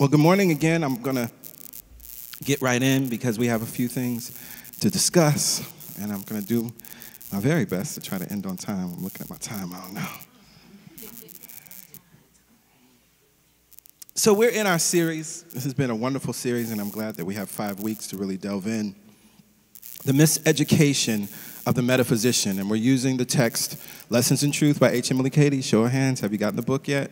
Well, good morning again. I'm going to get right in because we have a few things to discuss, and I'm going to do my very best to try to end on time. I'm looking at my time, I don't know. So we're in our series. This has been a wonderful series, and I'm glad that we have 5 weeks to really delve in. The Miseducation of the Metaphysician, and we're using the text Lessons in Truth by H. Emily Cady. Show of hands, have you gotten the book yet?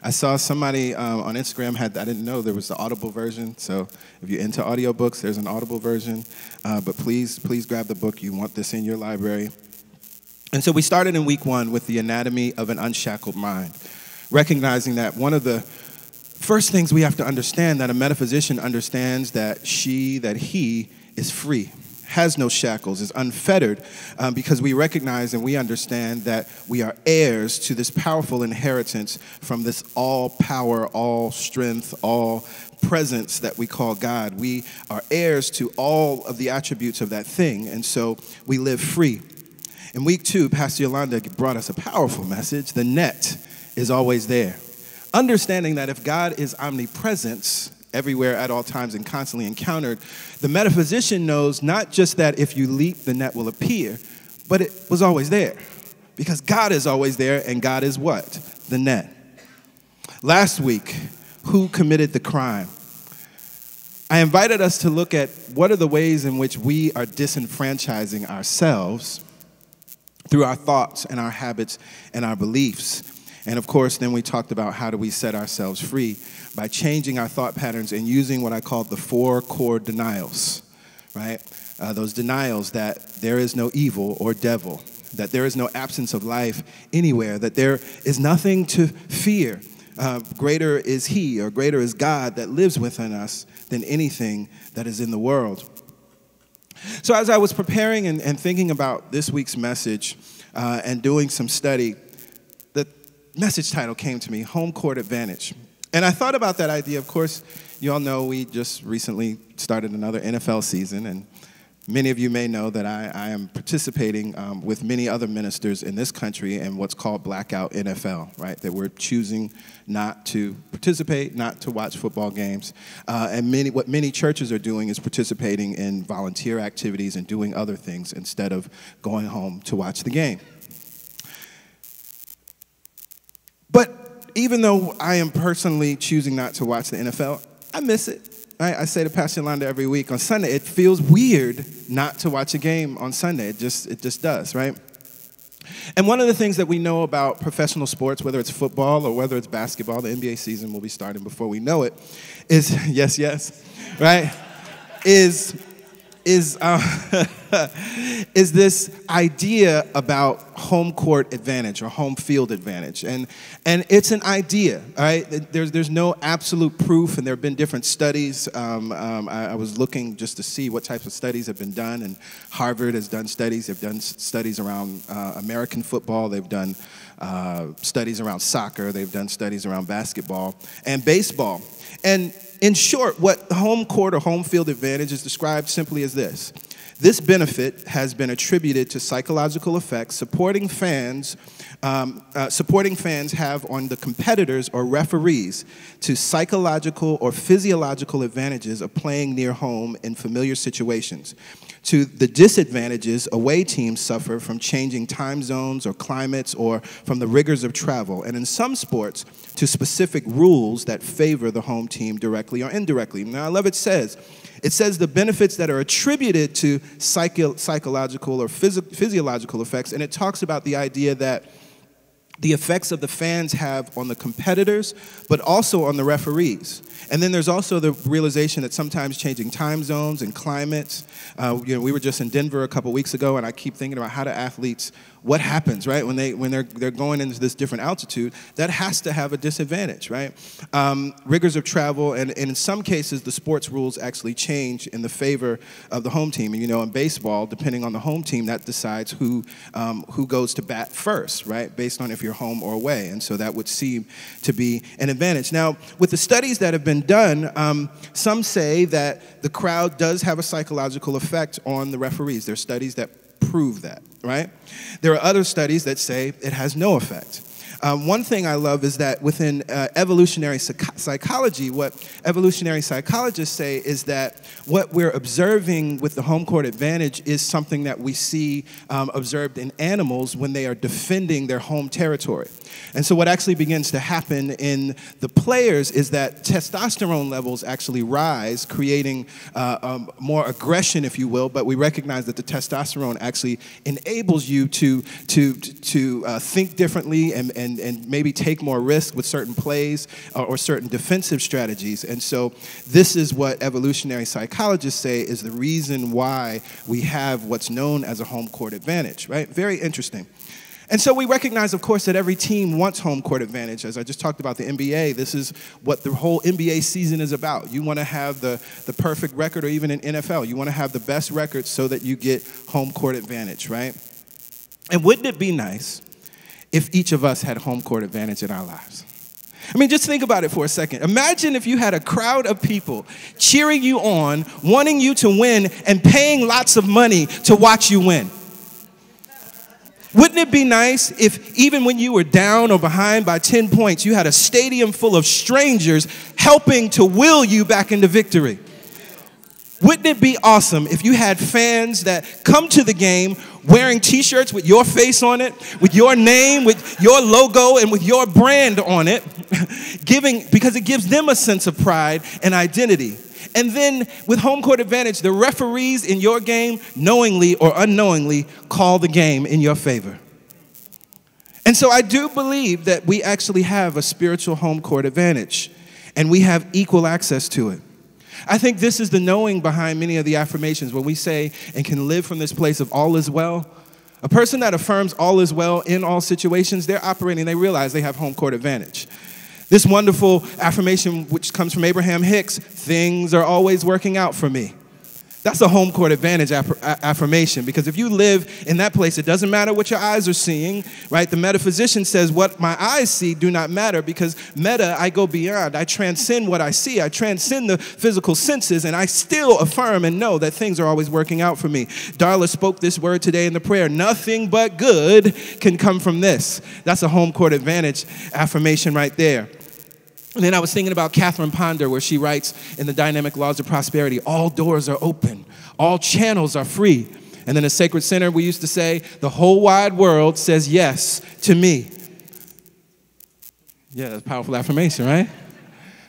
I saw somebody on Instagram I didn't know there was the Audible version, so if you're into audiobooks, there's an Audible version, but please grab the book. You want this in your library. And so we started in week 1 with the anatomy of an unshackled mind, recognizing that one of the first things we have to understand, that a metaphysician understands that he is free, has no shackles, is unfettered, because we recognize and we understand that we are heirs to this powerful inheritance from this all power, all strength, all presence that we call God. We are heirs to all of the attributes of that thing, and so we live free. In week 2, Pastor Yolanda brought us a powerful message. The net is always there. Understanding that if God is omnipresent, everywhere at all times and constantly encountered, the metaphysician knows not just that if you leap, the net will appear, but it was always there. Because God is always there, and God is what? The net. Last week, who committed the crime? I invited us to look at what are the ways in which we are disenfranchising ourselves through our thoughts and our habits and our beliefs. And of course, then we talked about how do we set ourselves free by changing our thought patterns and using what I call the 4 core denials, right? Those denials that there is no evil or devil, that there is no absence of life anywhere, that there is nothing to fear. Greater is He or greater is God that lives within us than anything that is in the world. So as I was preparing and thinking about this week's message and doing some study, the message title came to me, Home Court Advantage. And I thought about that idea. Of course, you all know we just recently started another NFL season, and many of you may know that I am participating with many other ministers in this country in what's called Blackout NFL, right? That we're choosing not to participate, not to watch football games. And what many churches are doing is participating in volunteer activities and doing other things instead of going home to watch the game. But even though I am personally choosing not to watch the NFL, I miss it. I say to Pastor Yolanda every week, on Sunday, it feels weird not to watch a game on Sunday. It just does, right? And one of the things that we know about professional sports, whether it's football or whether it's basketball, the NBA season will be starting before we know it, is, yes, right, is this idea about home court advantage or home field advantage. And it's an idea, all right? There's no absolute proof, and there have been different studies. I was looking just to see what types of studies have been done, and Harvard has done studies. They've done studies around American football. They've done studies around soccer. They've done studies around basketball and baseball. And in short, what the home court or home field advantage is described simply as this. This benefit has been attributed to psychological effects supporting fans have on the competitors or referees, to psychological or physiological advantages of playing near home in familiar situations, to the disadvantages away teams suffer from changing time zones or climates or from the rigors of travel, and in some sports, to specific rules that favor the home team directly or indirectly. Now, I love it says the benefits that are attributed to psychological or physiological effects, and it talks about the idea that the effects of the fans have on the competitors, but also on the referees. And then there's also the realization that sometimes changing time zones and climates. We were just in Denver a couple weeks ago, and I keep thinking about how do athletes, what happens, right, when they're going into this different altitude, that has to have a disadvantage, right? Rigors of travel, and in some cases, the sports rules actually change in the favor of the home team. And in baseball, depending on the home team, that decides who goes to bat first, right, based on if you're home or away. And so that would seem to be an advantage. Now, with the studies that have been done, some say that the crowd does have a psychological effect on the referees. There are studies that prove that, right? There are other studies that say it has no effect. One thing I love is that within evolutionary psychology, what evolutionary psychologists say is that what we're observing with the home court advantage is something that we see observed in animals when they are defending their home territory. And so what actually begins to happen in the players is that testosterone levels actually rise, creating more aggression, if you will, but we recognize that the testosterone actually enables you to think differently and maybe take more risk with certain plays or certain defensive strategies. And so this is what evolutionary psychologists say is the reason why we have what's known as a home court advantage, right? Very interesting. And so we recognize, of course, that every team wants home court advantage. As I just talked about the NBA, this is what the whole NBA season is about. You want to have the perfect record, or even in NFL, you want to have the best record so that you get home court advantage, right? And wouldn't it be nice if each of us had home court advantage in our lives? I mean, just think about it for a second. Imagine if you had a crowd of people cheering you on, wanting you to win, and paying lots of money to watch you win. Wouldn't it be nice if even when you were down or behind by 10 points, you had a stadium full of strangers helping to will you back into victory? Wouldn't it be awesome if you had fans that come to the game wearing t-shirts with your face on it, with your name, with your logo, and with your brand on it, because it gives them a sense of pride and identity. And then with home court advantage, the referees in your game, knowingly or unknowingly, call the game in your favor. And so I do believe that we actually have a spiritual home court advantage, and we have equal access to it. I think this is the knowing behind many of the affirmations when we say and can live from this place of all is well. A person that affirms all is well in all situations, they're operating, they realize they have home court advantage. This wonderful affirmation, which comes from Abraham Hicks, things are always working out for me. That's a home court advantage affirmation, because if you live in that place, it doesn't matter what your eyes are seeing, right? The metaphysician says what my eyes see do not matter, because meta, I go beyond. I transcend what I see. I transcend the physical senses, and I still affirm and know that things are always working out for me. Darla spoke this word today in the prayer. Nothing but good can come from this. That's a home court advantage affirmation right there. And then I was thinking about Catherine Ponder, where she writes in the Dynamic Laws of Prosperity, all doors are open, all channels are free. And then at Sacred Center, we used to say, the whole wide world says yes to me. Yeah, that's a powerful affirmation, right?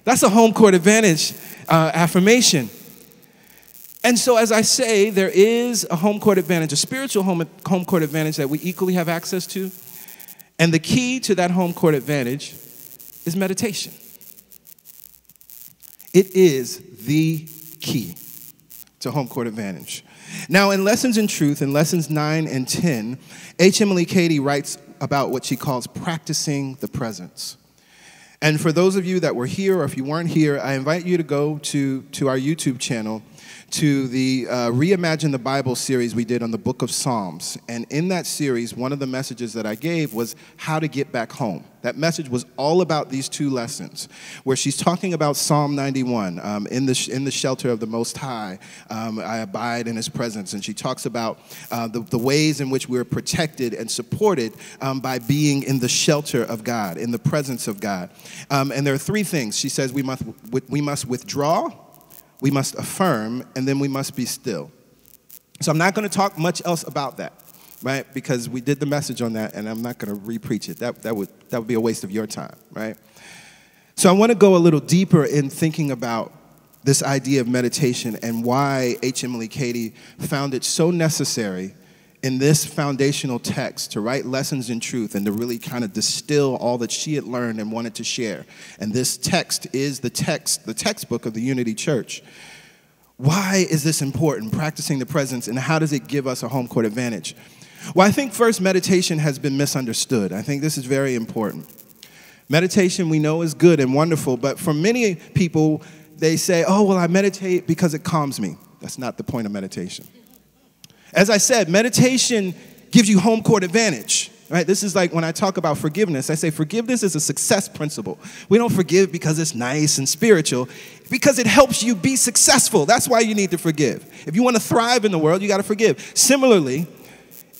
That's a home court advantage affirmation. And so as I say, there is a home court advantage, a spiritual home court advantage that we equally have access to. And the key to that home court advantage is meditation. It is the key to home court advantage. Now, in Lessons in Truth, in Lessons 9 and 10, H. Emily Cady writes about what she calls practicing the presence. And for those of you that were here, or if you weren't here, I invite you to go to our YouTube channel, to the Reimagine the Bible series we did on the book of Psalms. And in that series, one of the messages that I gave was how to get back home. That message was all about these two lessons, where she's talking about Psalm 91, in the shelter of the Most High, I abide in His presence. And she talks about the ways in which we're protected and supported by being in the shelter of God, in the presence of God. And there are three things. She says we must withdraw, we must affirm, and then we must be still. So I'm not going to talk much else about that, right? Because we did the message on that, and I'm not going to re-preach it. That would be a waste of your time, right? So I want to go a little deeper in thinking about this idea of meditation and why H. Emily Cady found it so necessary in this foundational text to write Lessons in Truth and to really kind of distill all that she had learned and wanted to share. And this text is the textbook of the Unity Church. Why is this important, practicing the presence, and how does it give us a home court advantage? Well, I think first, meditation has been misunderstood. I think this is very important. Meditation we know is good and wonderful, but for many people, they say, oh, well, I meditate because it calms me. That's not the point of meditation. As I said, meditation gives you home court advantage, right? This is like when I talk about forgiveness. I say forgiveness is a success principle. We don't forgive because it's nice and spiritual, because it helps you be successful. That's why you need to forgive. If you want to thrive in the world, you got to forgive. Similarly,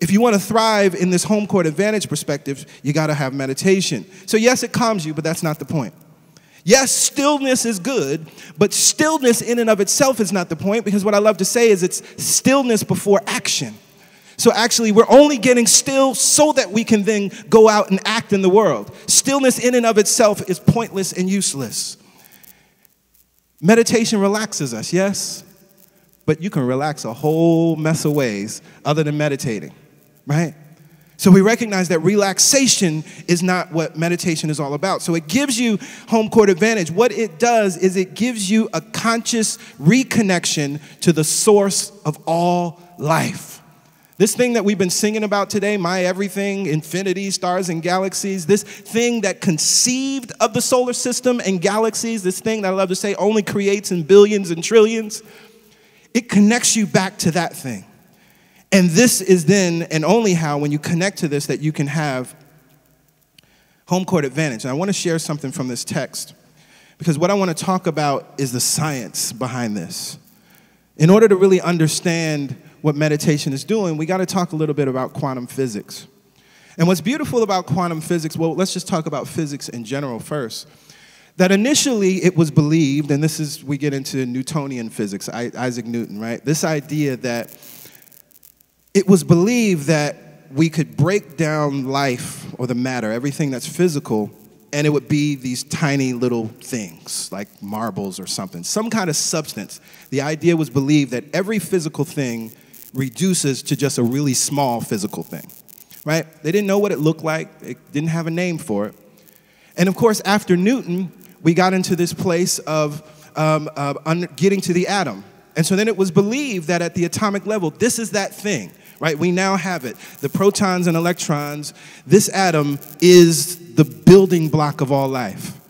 If you want to thrive in this home court advantage perspective, you got to have meditation. So yes, it calms you, but that's not the point. Yes, stillness is good, but stillness in and of itself is not the point, because what I love to say is it's stillness before action. So actually, we're only getting still so that we can then go out and act in the world. Stillness in and of itself is pointless and useless. Meditation relaxes us, yes, but you can relax a whole mess of ways other than meditating, right? So we recognize that relaxation is not what meditation is all about. So it gives you home court advantage. What it does is it gives you a conscious reconnection to the source of all life. This thing that we've been singing about today, my everything, infinity, stars and galaxies, this thing that conceived of the solar system and galaxies, this thing that I love to say only creates in billions and trillions, it connects you back to that thing. And this is then and only how, when you connect to this, that you can have home court advantage. And I want to share something from this text, because what I want to talk about is the science behind this. In order to really understand what meditation is doing, we got to talk a little bit about quantum physics. And what's beautiful about quantum physics, well, let's just talk about physics in general first, that initially it was believed, and this is, we get into Newtonian physics, Isaac Newton, right? This idea that it was believed that we could break down life or the matter, everything that's physical, and it would be these tiny little things like marbles or something, some kind of substance. The idea was believed that every physical thing reduces to just a really small physical thing, right? They didn't know what it looked like. It didn't have a name for it. And of course, after Newton, we got into this place of getting to the atom. And so then it was believed that at the atomic level, this is that thing, right? We now have it. The protons and electrons, this atom is the building block of all life.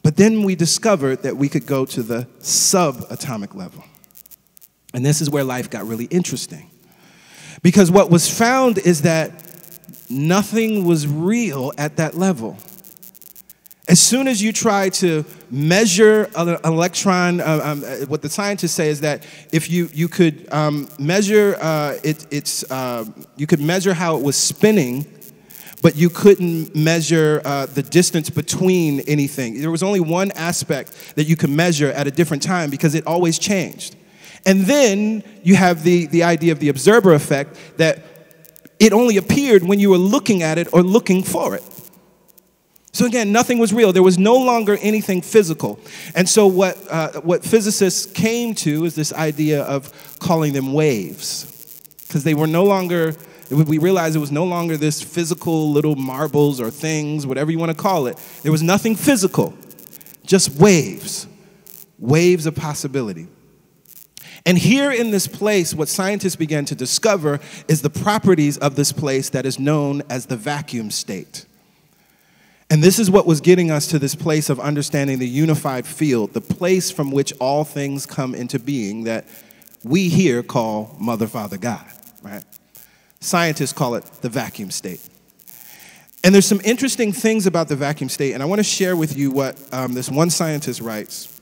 But then we discovered that we could go to the subatomic level. And this is where life got really interesting. Because what was found is that nothing was real at that level. As soon as you try to measure an electron, what the scientists say is that if you could measure you could measure how it was spinning, but you couldn't measure the distance between anything. There was only one aspect that you could measure at a different time because it always changed. And then you have the idea of the observer effect, that it only appeared when you were looking at it or looking for it. So again, nothing was real. There was no longer anything physical. And so what physicists came to is this idea of calling them waves. Because they were no longer, we realized it was no longer this physical little marbles or things, whatever you want to call it. There was nothing physical, just waves. Waves of possibility. And here in this place, what scientists began to discover is the properties of this place that is known as the vacuum state. And this is what was getting us to this place of understanding the unified field, the place from which all things come into being that we here call Mother, Father, God, right? Scientists call it the vacuum state. And there's some interesting things about the vacuum state, and I want to share with you what this one scientist writes.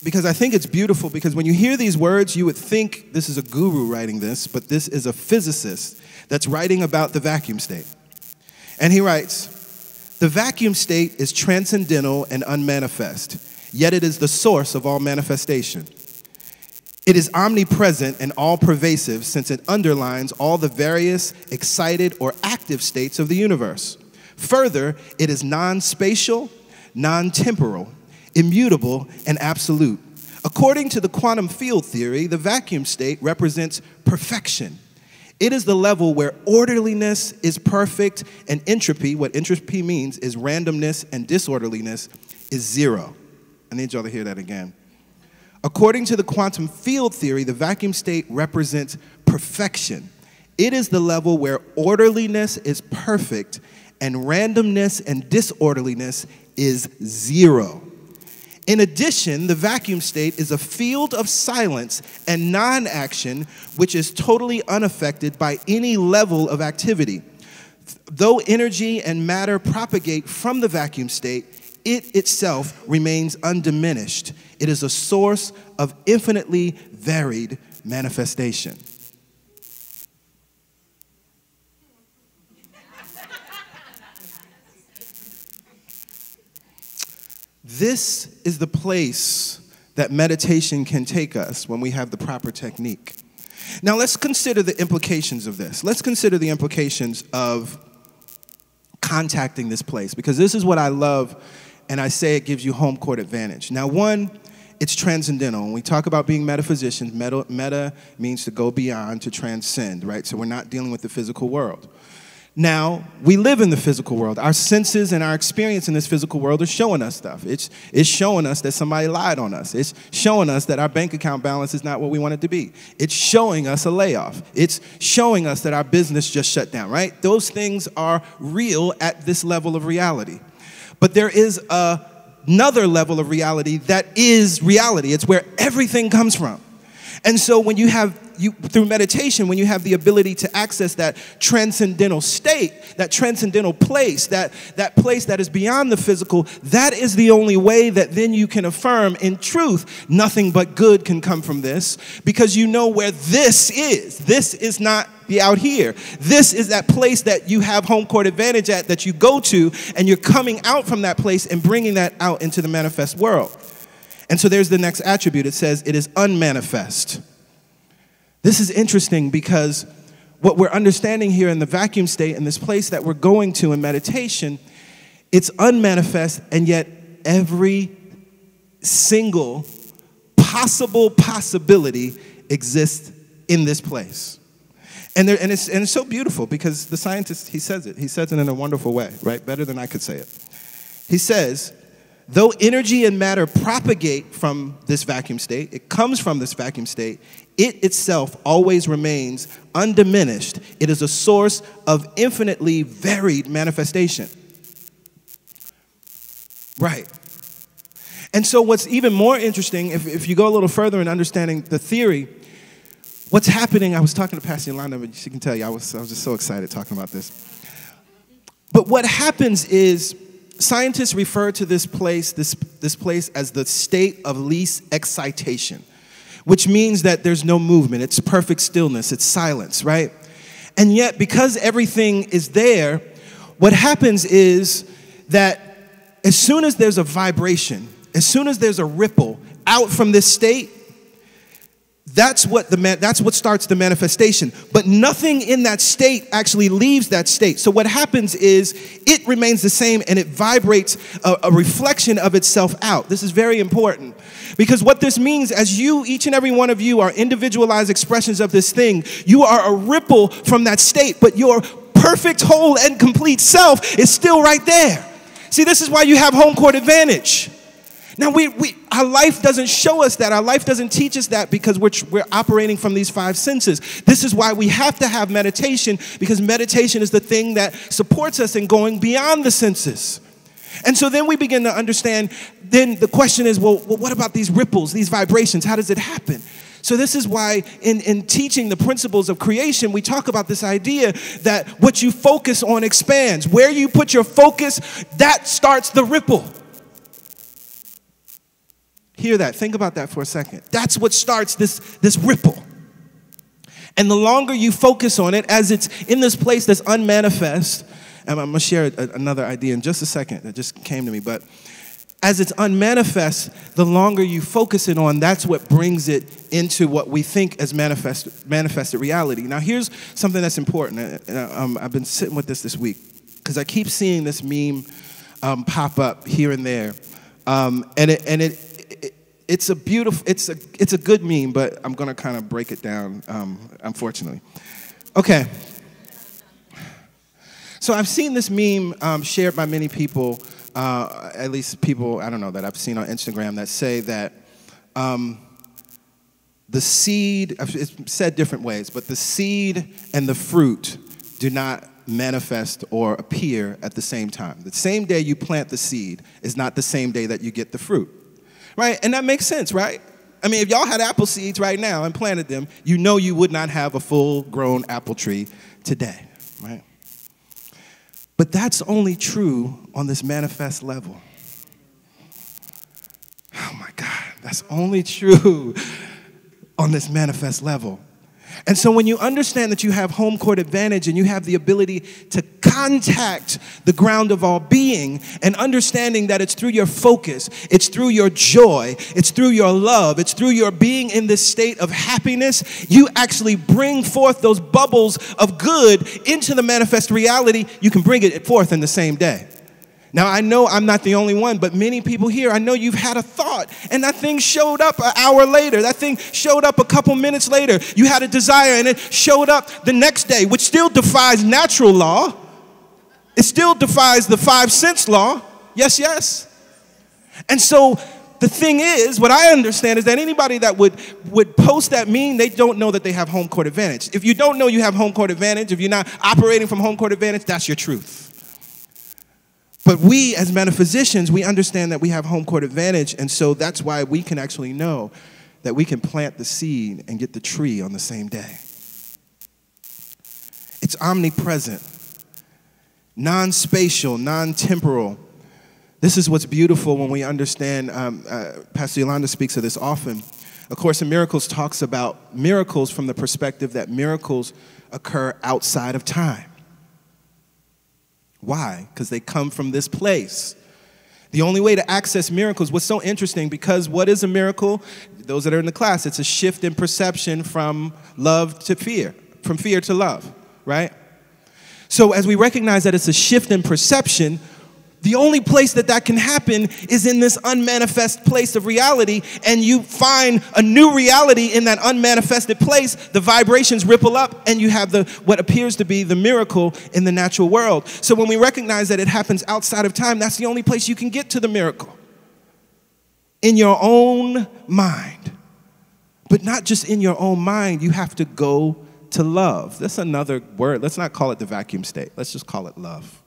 Because I think it's beautiful, because when you hear these words, you would think this is a guru writing this, but this is a physicist that's writing about the vacuum state. And he writes, "The vacuum state is transcendental and unmanifest, yet it is the source of all manifestation. It is omnipresent and all-pervasive, since it underlines all the various excited or active states of the universe. Further, it is non-spatial, non-temporal, immutable, and absolute. According to the quantum field theory, the vacuum state represents perfection. It is the level where orderliness is perfect and entropy, what entropy means is randomness and disorderliness, is zero." I need y'all to hear that again. According to the quantum field theory, the vacuum state represents perfection. It is the level where orderliness is perfect and randomness and disorderliness is zero. In addition, the vacuum state is a field of silence and non-action which is totally unaffected by any level of activity. Though energy and matter propagate from the vacuum state, it itself remains undiminished. It is a source of infinitely varied manifestation. This is the place that meditation can take us when we have the proper technique. Now let's consider the implications of this. Let's consider the implications of contacting this place, because this is what I love, and I say it gives you home court advantage. Now one, it's transcendental. When we talk about being metaphysicians, meta means to go beyond, to transcend, right? So we're not dealing with the physical world. Now, we live in the physical world. Our senses and our experience in this physical world are showing us stuff. It's showing us that somebody lied on us. It's showing us that our bank account balance is not what we want it to be. It's showing us a layoff. It's showing us that our business just shut down, right? Those things are real at this level of reality. But there is another level of reality that is reality. It's where everything comes from. And so when you have, through meditation, when you have the ability to access that transcendental state, that transcendental place, that place that is beyond the physical, that is the only way that then you can affirm in truth, nothing but good can come from this, because you know where this is. This is not the out here. This is that place that you have home court advantage at, that you go to, and you're coming out from that place and bringing that out into the manifest world. And so there's the next attribute. It says it is unmanifest. This is interesting because what we're understanding here in the vacuum state, in this place that we're going to in meditation, it's unmanifest, and yet every single possible possibility exists in this place. And it's so beautiful because the scientist, he says it in a wonderful way, right? Better than I could say it. He says, though energy and matter propagate from this vacuum state, it comes from this vacuum state, it itself always remains undiminished. It is a source of infinitely varied manifestation. Right. And so what's even more interesting, if you go a little further in understanding the theory, what's happening, I was talking to Pastor Yolanda, but she can tell you, I was just so excited talking about this. But what happens is, scientists refer to this place as the state of least excitation, which means that there's no movement. It's perfect stillness. It's silence, right? And yet, because everything is there, what happens is that as soon as there's a vibration, as soon as there's a ripple out from this state, that's what starts the manifestation. But nothing in that state actually leaves that state. So what happens is it remains the same, and it vibrates a reflection of itself out. This is very important, because what this means, as each and every one of you are individualized expressions of this thing, you are a ripple from that state, but your perfect, whole, and complete self is still right there. See, this is why you have home court advantage. Now, our life doesn't show us that. Our life doesn't teach us that, because we're operating from these five senses. This is why we have to have meditation, because meditation is the thing that supports us in going beyond the senses. And so then we begin to understand, then the question is, well, what about these ripples, these vibrations? How does it happen? So this is why in teaching the principles of creation, we talk about this idea that what you focus on expands. Where you put your focus, that starts the ripple. Hear that. Think about that for a second. That's what starts this ripple. And the longer you focus on it, as it's in this place that's unmanifest, and I'm going to share another idea in just a second that just came to me, but as it's unmanifest, the longer you focus it on, that's what brings it into what we think as manifested reality. Now, here's something that's important. I've been sitting with this week, because I keep seeing this meme pop up here and there. It's a beautiful, it's a good meme, but I'm going to kind of break it down, unfortunately. Okay. So I've seen this meme shared by many people, at least people, I don't know, that I've seen on Instagram, that say that the seed, it's said different ways, but the seed and the fruit do not manifest or appear at the same time. The same day you plant the seed is not the same day that you get the fruit. Right? And that makes sense, right? I mean, if y'all had apple seeds right now and planted them, you know you would not have a full-grown apple tree today, right? But that's only true on this manifest level. Oh, my God. That's only true on this manifest level. And so when you understand that you have home court advantage and you have the ability to contact the ground of all being, and understanding that it's through your focus, it's through your joy, it's through your love, it's through your being in this state of happiness, you actually bring forth those bubbles of good into the manifest reality. You can bring it forth in the same day. Now, I know I'm not the only one, but many people here, I know you've had a thought, and that thing showed up an hour later. That thing showed up a couple minutes later. You had a desire, and it showed up the next day, which still defies natural law. It still defies the 5 sense law. Yes, yes. And so the thing is, what I understand is that anybody that would post that meme, they don't know that they have home court advantage. If you don't know you have home court advantage, if you're not operating from home court advantage, that's your truth. But we, as metaphysicians, we understand that we have home court advantage, and so that's why we can actually know that we can plant the seed and get the tree on the same day. It's omnipresent, non-spatial, non-temporal. This is what's beautiful when we understand, Pastor Yolanda speaks of this often. A Course in Miracles talks about miracles from the perspective that miracles occur outside of time. Why? Because they come from this place. The only way to access miracles, what's so interesting, because what is a miracle? Those that are in the class, it's a shift in perception from love to fear, from fear to love, right? So as we recognize that it's a shift in perception, the only place that that can happen is in this unmanifest place of reality, and you find a new reality in that unmanifested place. The vibrations ripple up, and you have what appears to be the miracle in the natural world. So when we recognize that it happens outside of time, that's the only place you can get to the miracle. In your own mind. But not just in your own mind, you have to go to love. That's another word. Let's not call it the vacuum state. Let's just call it love.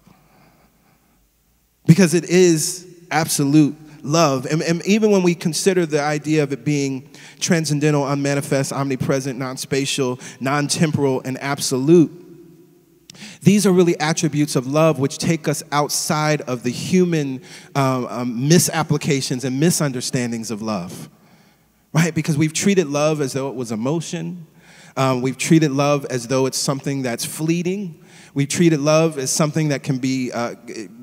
Because it is absolute love. And even when we consider the idea of it being transcendental, unmanifest, omnipresent, non-spatial, non-temporal, and absolute, these are really attributes of love which take us outside of the human misapplications and misunderstandings of love. Right? Because we've treated love as though it was emotion. We've treated love as though it's something that's fleeting. We treated love as something that can be,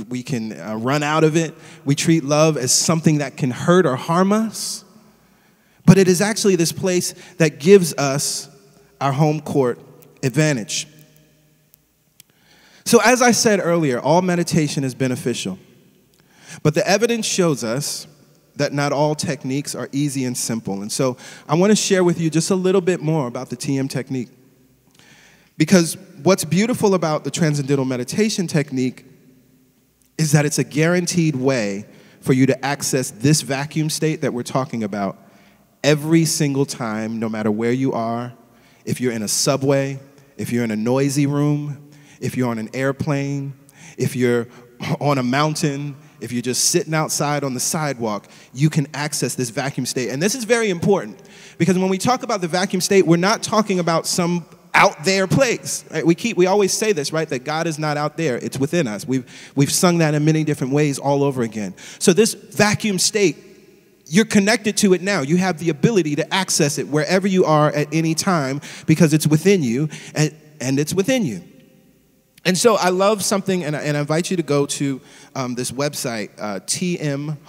we can run out of it. We treat love as something that can hurt or harm us. But it is actually this place that gives us our home court advantage. So as I said earlier, all meditation is beneficial. But the evidence shows us that not all techniques are easy and simple. And so I want to share with you just a little bit more about the TM technique. Because what's beautiful about the transcendental meditation technique is that it's a guaranteed way for you to access this vacuum state that we're talking about every single time, no matter where you are. If you're in a subway, if you're in a noisy room, if you're on an airplane, if you're on a mountain, if you're just sitting outside on the sidewalk, you can access this vacuum state. And this is very important, because when we talk about the vacuum state, we're not talking about some out there place. Right? We always say this, right? That God is not out there; it's within us. We've sung that in many different ways all over again. So this vacuum state, you're connected to it now. You have the ability to access it wherever you are at any time, because it's within you, and it's within you. And so I love something, and I invite you to go to this website, tmhome.com.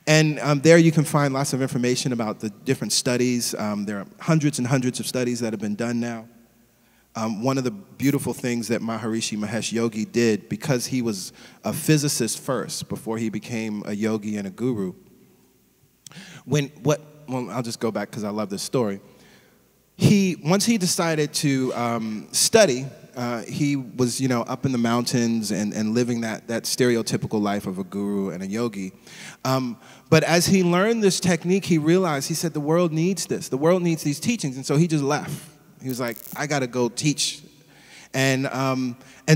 And there you can find lots of information about the different studies. There are hundreds and hundreds of studies that have been done now. One of the beautiful things that Maharishi Mahesh Yogi did, because he was a physicist first before he became a yogi and a guru. Well, I'll just go back because I love this story. Once he decided to study, he was, up in the mountains and living that stereotypical life of a guru and a yogi. But as he learned this technique, he realized, he said, the world needs this. The world needs these teachings. And so he just left. He was like, I got to go teach. And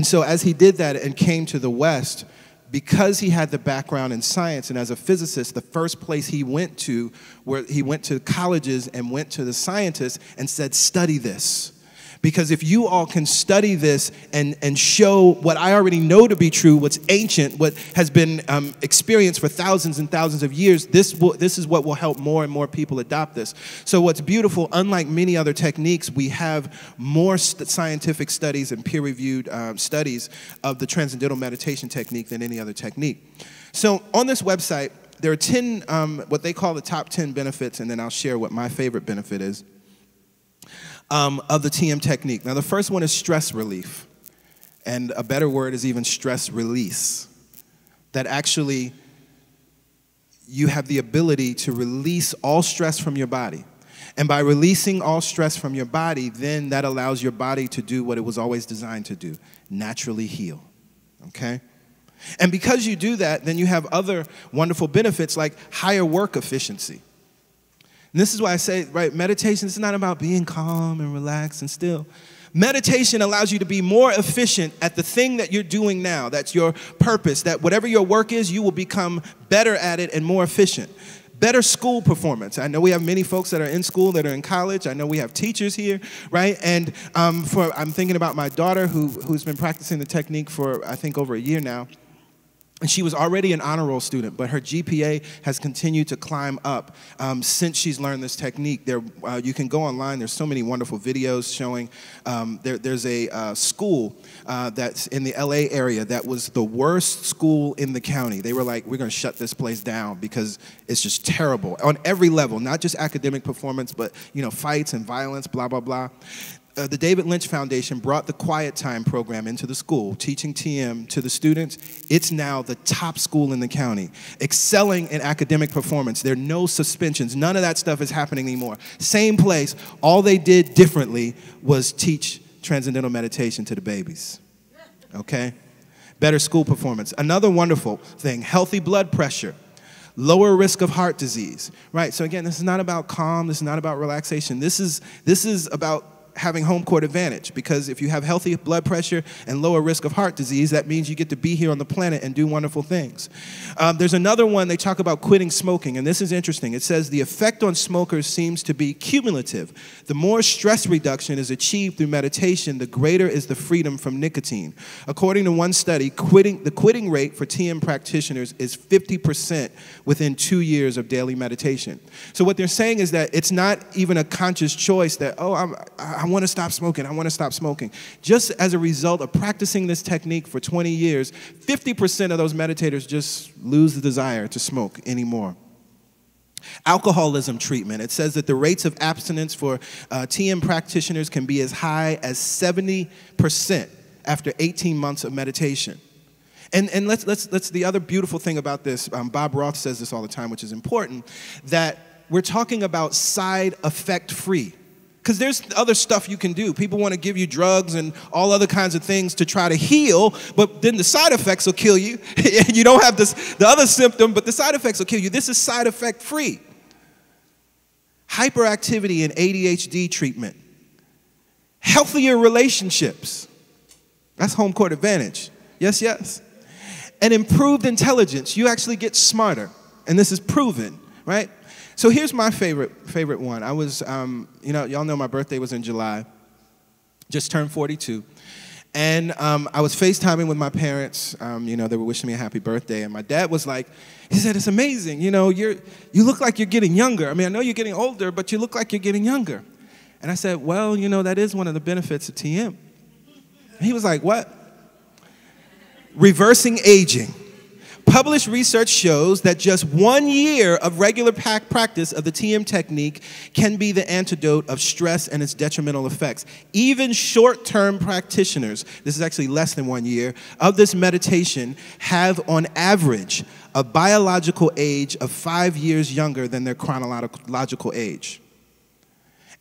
so as he did that and came to the West, because he had the background in science, and as a physicist, the first place he went to, where he went to colleges and went to the scientists and said, study this. Because if you all can study this and show what I already know to be true, what's ancient, what has been experienced for thousands and thousands of years, this is what will help more and more people adopt this. So what's beautiful, unlike many other techniques, we have more scientific studies and peer-reviewed studies of the transcendental meditation technique than any other technique. So on this website, there are 10, what they call the top 10 benefits, and then I'll share what my favorite benefit is. Of the TM technique. Now, the first one is stress relief. And a better word is even stress release. That actually, you have the ability to release all stress from your body. And by releasing all stress from your body, then that allows your body to do what it was always designed to do, naturally heal. Okay? And because you do that, then you have other wonderful benefits like higher work efficiency. And this is why I say, right, meditation is not about being calm and relaxed and still. Meditation allows you to be more efficient at the thing that you're doing now. That's your purpose, that whatever your work is, you will become better at it and more efficient. Better school performance. I know we have many folks that are in school, that are in college. I know we have teachers here, right? And I'm thinking about my daughter who's been practicing the technique for, I think, over a year now. And she was already an honor roll student, but her GPA has continued to climb up since she's learned this technique. You can go online. There's so many wonderful videos showing. There's a school that's in the LA area that was the worst school in the county. They were like, we're going to shut this place down because it's just terrible on every level, not just academic performance, but fights and violence, blah, blah, blah. The David Lynch Foundation brought the Quiet Time program into the school, teaching TM to the students. It's now the top school in the county, excelling in academic performance. There are no suspensions. None of that stuff is happening anymore. Same place. All they did differently was teach transcendental meditation to the babies. Okay? Better school performance. Another wonderful thing, healthy blood pressure. Lower risk of heart disease. Right? So again, this is not about calm. This is not about relaxation. This is about having home court advantage, because if you have healthy blood pressure and lower risk of heart disease, that means you get to be here on the planet and do wonderful things. There's another one, they talk about quitting smoking, and this is interesting. It says the effect on smokers seems to be cumulative. The more stress reduction is achieved through meditation, the greater is the freedom from nicotine. According to one study, the quitting rate for TM practitioners is 50% within 2 years of daily meditation. So what they're saying is that it's not even a conscious choice that, oh, I want to stop smoking, I want to stop smoking. Just as a result of practicing this technique for 20 years, 50% of those meditators just lose the desire to smoke anymore. Alcoholism treatment. It says that the rates of abstinence for TM practitioners can be as high as 70% after 18 months of meditation. And let's the other beautiful thing about this, Bob Roth says this all the time, which is important, that we're talking about side effect free. Because there's other stuff you can do. People want to give you drugs and all other kinds of things to try to heal, but then the side effects will kill you. You don't have the other symptom, but the side effects will kill you. This is side effect free. Hyperactivity and ADHD treatment. Healthier relationships. That's home court advantage. Yes, yes. And improved intelligence. You actually get smarter. And this is proven, right? So here's my favorite one. I was, y'all know my birthday was in July. Just turned 42. And I was FaceTiming with my parents. They were wishing me a happy birthday. And my dad was like, he said, it's amazing. You look like you're getting younger. I mean, I know you're getting older, but you look like you're getting younger. And I said, well, that is one of the benefits of TM. And he was like, what? Reversing aging. Published research shows that just 1 year of regular practice of the TM technique can be the antidote of stress and its detrimental effects. Even short-term practitioners, this is actually less than 1 year, of this meditation have on average a biological age of 5 years younger than their chronological age.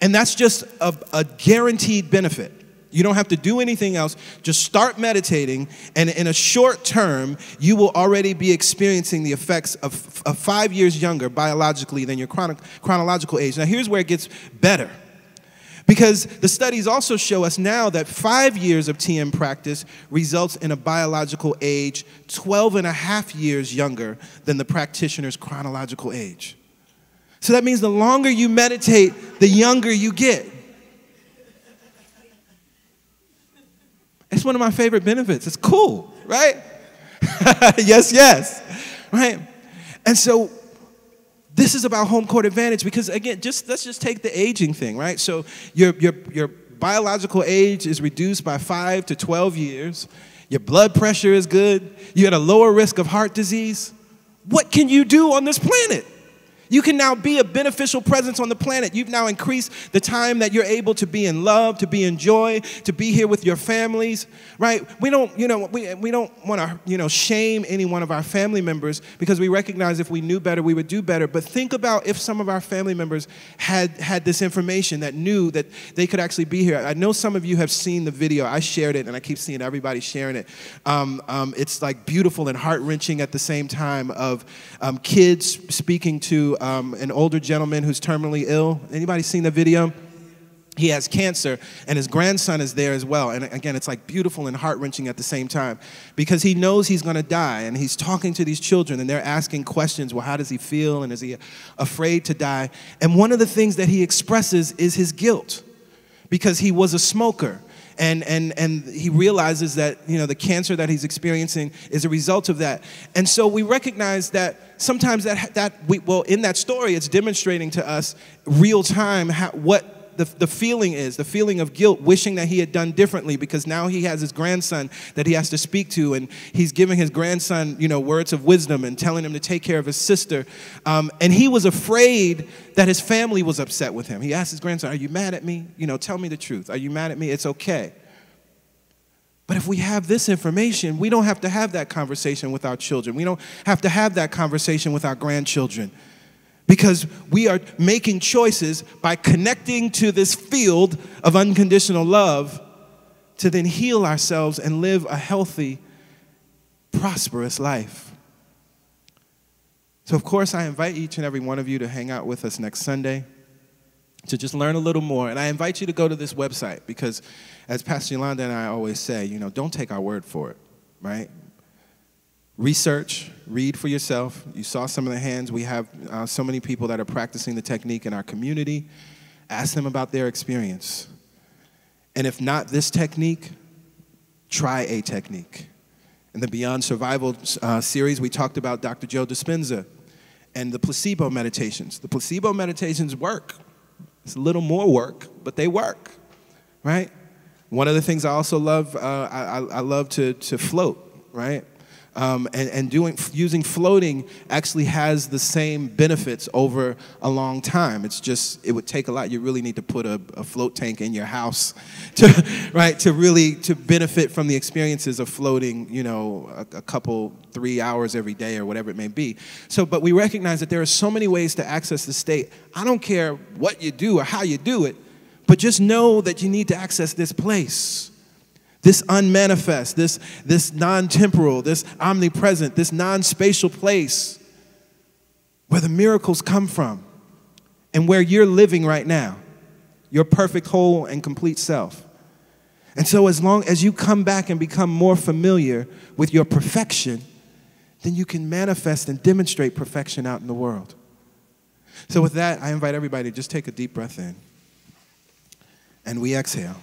And that's just a guaranteed benefit. You don't have to do anything else. Just start meditating, and in a short term, you will already be experiencing the effects of 5 years younger biologically than your chronological age. Now, here's where it gets better. Because the studies also show us now that 5 years of TM practice results in a biological age 12 and a half years younger than the practitioner's chronological age. So that means the longer you meditate, the younger you get. It's one of my favorite benefits. It's cool, right? Yes, yes, right? And so this is about home court advantage because, again, let's just take the aging thing, right? So your biological age is reduced by 5 to 12 years. Your blood pressure is good. You're at a lower risk of heart disease. What can you do on this planet? You can now be a beneficial presence on the planet. You've now increased the time that you're able to be in love, to be in joy, to be here with your families, right? We don't want to, shame any one of our family members because we recognize if we knew better, we would do better. But think about if some of our family members had this information that knew that they could actually be here. I know some of you have seen the video. I shared it, and I keep seeing everybody sharing it. It's like beautiful and heart-wrenching at the same time of kids speaking to an older gentleman who's terminally ill. Anybody seen the video? He has cancer, and his grandson is there as well. And again, it's like beautiful and heart-wrenching at the same time because he knows he's going to die, and he's talking to these children, and they're asking questions. Well, how does he feel, and is he afraid to die? And one of the things that he expresses is his guilt because he was a smoker. And he realizes that, the cancer that he's experiencing is a result of that. And so we recognize that sometimes in that story, it's demonstrating to us real time what the feeling is, the feeling of guilt, wishing that he had done differently because now he has his grandson that he has to speak to, and he's giving his grandson, words of wisdom and telling him to take care of his sister. And he was afraid that his family was upset with him. He asked his grandson, "Are you mad at me? Tell me the truth. Are you mad at me? It's okay." But if we have this information, we don't have to have that conversation with our children. We don't have to have that conversation with our grandchildren. Because we are making choices by connecting to this field of unconditional love to then heal ourselves and live a healthy, prosperous life. So, of course, I invite each and every one of you to hang out with us next Sunday to just learn a little more. And I invite you to go to this website because, as Pastor Yolanda and I always say, don't take our word for it, right? Research, read for yourself. You saw some of the hands. We have so many people that are practicing the technique in our community. Ask them about their experience. And if not this technique, try a technique. In the Beyond Survival series, we talked about Dr. Joe Dispenza and the placebo meditations. The placebo meditations work. It's a little more work, but they work, right? One of the things I also love, I love to float, right? And using floating actually has the same benefits over a long time. It's just, it would take a lot. You really need to put a float tank in your house to benefit from the experiences of floating, a couple, 3 hours every day or whatever it may be. So, but we recognize that there are so many ways to access the state. I don't care what you do or how you do it, but just know that you need to access this place. This unmanifest, this non-temporal, this omnipresent, this non-spatial place where the miracles come from and where you're living right now, your perfect, whole, and complete self. And so as long as you come back and become more familiar with your perfection, then you can manifest and demonstrate perfection out in the world. So with that, I invite everybody to just take a deep breath in. And we exhale.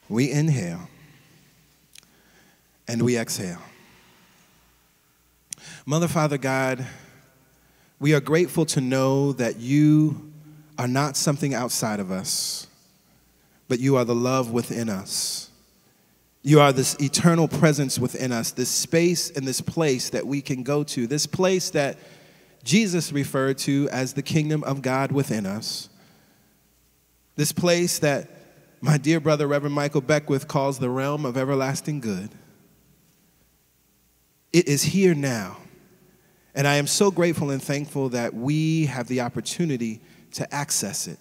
We inhale, and we exhale. Mother, Father, God, we are grateful to know that you are not something outside of us, but you are the love within us. You are this eternal presence within us, this space and this place that we can go to, this place that Jesus referred to as the kingdom of God within us, this place that my dear brother, Reverend Michael Beckwith, calls the realm of everlasting good. It is here now. And I am so grateful and thankful that we have the opportunity to access it,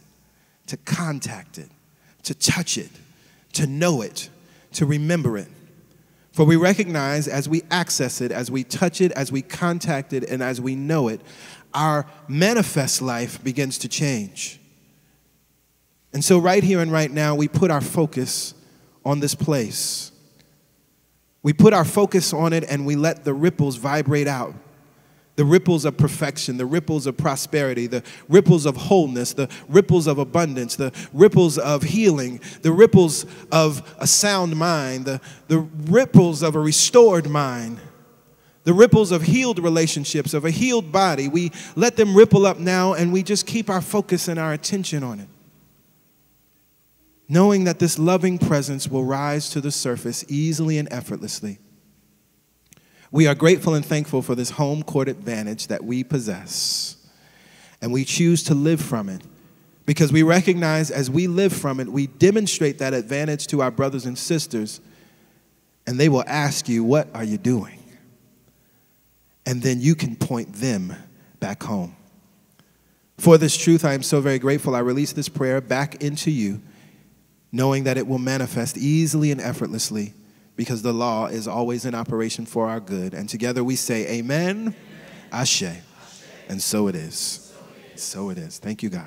to contact it, to touch it, to know it, to remember it. For we recognize as we access it, as we touch it, as we contact it, and as we know it, our manifest life begins to change. And so right here and right now, we put our focus on this place. We put our focus on it and we let the ripples vibrate out The ripples of perfection, the ripples of prosperity, the ripples of wholeness, the ripples of abundance, the ripples of healing, the ripples of a sound mind, the ripples of a restored mind, the ripples of healed relationships, of a healed body. We let them ripple up now, and we just keep our focus and our attention on it, knowing that this loving presence will rise to the surface easily and effortlessly. We are grateful and thankful for this home court advantage that we possess, and we choose to live from it because we recognize as we live from it, we demonstrate that advantage to our brothers and sisters, and they will ask you, what are you doing? And then you can point them back home. For this truth, I am so very grateful. I release this prayer back into you, knowing that it will manifest easily and effortlessly, because the law is always in operation for our good. And together we say, amen, ashe. And so it is. So it is. Thank you, God.